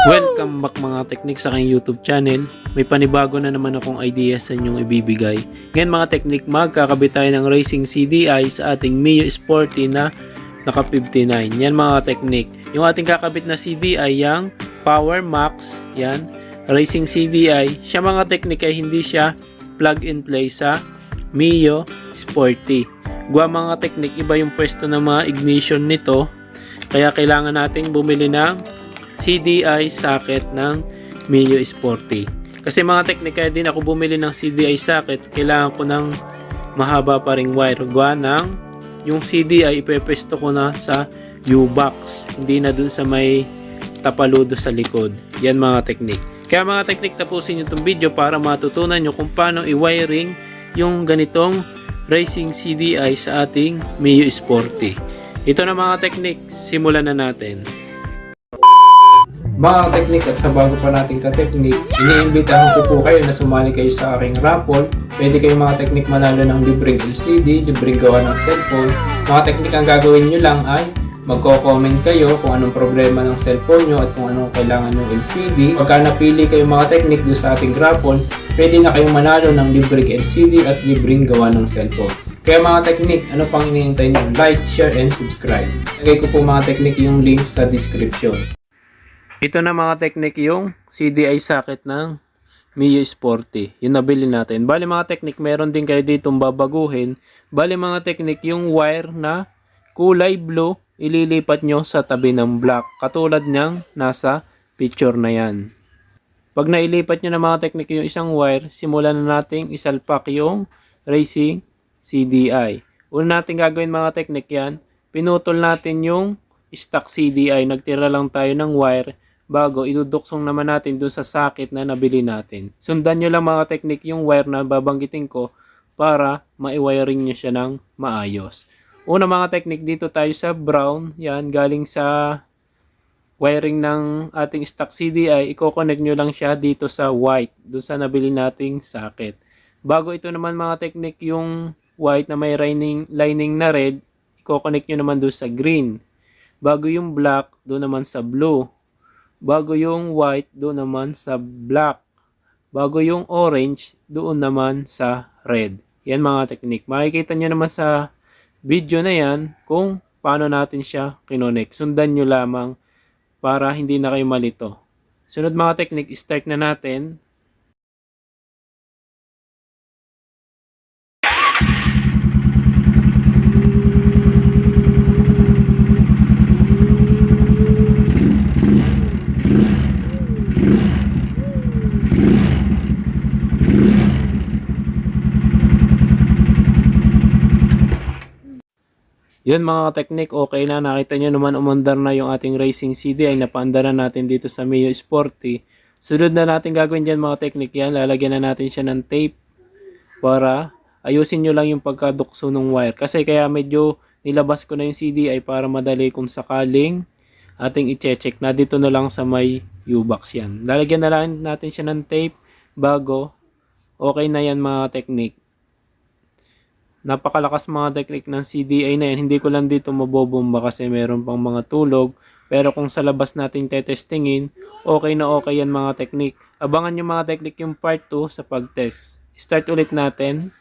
Welcome back mga teknik sa aking YouTube channel. May panibago na naman akong idea sa inyong ibibigay. Ngayon mga teknik, magkakabit tayo ng Racing CDI sa ating Mio Sporty na naka 59. Yan mga teknik. Yung ating kakabit na CDI yang Power Max, yan, Racing CDI. Siya mga teknik ay hindi siya plug and play sa Mio Sporty. Gwa mga teknik, iba yung pwesto ng mga ignition nito. Kaya kailangan nating bumili ng CDI socket ng Mio Sporty. Kasi mga teknika din ako bumili ng CDI socket, kailangan ko ng mahaba pa ring wire. Gawa ng yung CDI ipepesto ko na sa U-box, hindi na dun sa may tapaludo sa likod. Yan mga teknik. Kaya mga teknik, tapusin nyo itong video para matutunan nyo kung paano i-wiring yung ganitong Racing CDI sa ating Mio Sporty. Ito na mga teknik, simulan na natin. Mga teknik, at sa bago pa natin ka-teknik, iniimbitahan ko po kayo na sumali kayo sa aking raffle. Pwede kayo mga teknik manalo ng libreng LCD, libreng gawa ng cellphone. Mga teknik, ang gagawin nyo lang ay magko-comment kayo kung anong problema ng cellphone nyo at kung anong kailangan ng LCD. Pagka napili kayo mga teknik doon sa ating raffle, pwede na kayong manalo ng libreng LCD at libreng gawa ng cellphone. Kaya mga teknik, ano pang iniintay nyo? Like, share, and subscribe. Lagay ko po mga teknik yung link sa description. Ito na mga teknik yung CDI socket ng Mio Sporty. Yung nabili natin. Bali mga teknik, meron din kayo ditong babaguhin. Bali mga teknik, yung wire na kulay blue, ililipat nyo sa tabi ng black. Katulad niyang nasa picture na yan. Pag nailipat nyo na mga teknik yung isang wire, simulan na nating isalpak yung Racing CDI. Una natin gagawin mga teknik yan, pinutol natin yung stock CDI. Nagtira lang tayo ng wire bago iduduksong naman natin dun sa socket na nabili natin. Sundan nyo lang mga teknik yung wire na babanggitin ko para maiwiring nyo siya ng maayos. Una mga teknik, dito tayo sa brown. Yan, galing sa wiring ng ating stock CDI. I-connect nyo lang siya dito sa white, dun sa nabili nating socket. Bago ito naman mga teknik, yung white na may lining na red, i-connect nyo naman dun sa green. Bago yung black, doon naman sa blue. Bago yung white, doon naman sa black. Bago yung orange, doon naman sa red. Yan mga teknik. Makikita nyo naman sa video na yan kung paano natin siya kinonek. Sundan nyo lamang para hindi na kayo malito. Sunod mga teknik, start na natin. Yun mga teknik, okay na. Nakita nyo naman umandar na yung ating Racing CD ay napaandaran natin dito sa Mio Sporty. Sunod na natin gagawin dyan mga teknik yan. Lalagyan na natin siya ng tape para ayusin nyo lang yung pagkadukso ng wire. Kasi kaya medyo nilabas ko na yung CD ay para madali kung sakaling ating i-check na dito na lang sa may U-box yan. Lalagyan na lang natin siya ng tape bago. Okay na yan mga teknik. Napakalakas mga teknik ng CDI na yan. Hindi ko lang dito mabobomba kasi meron pang mga tulog. Pero kung sa labas natin tetestingin, okay na okay yan mga teknik. Abangan nyo mga teknik yung part 2 sa pag-test. Start ulit natin.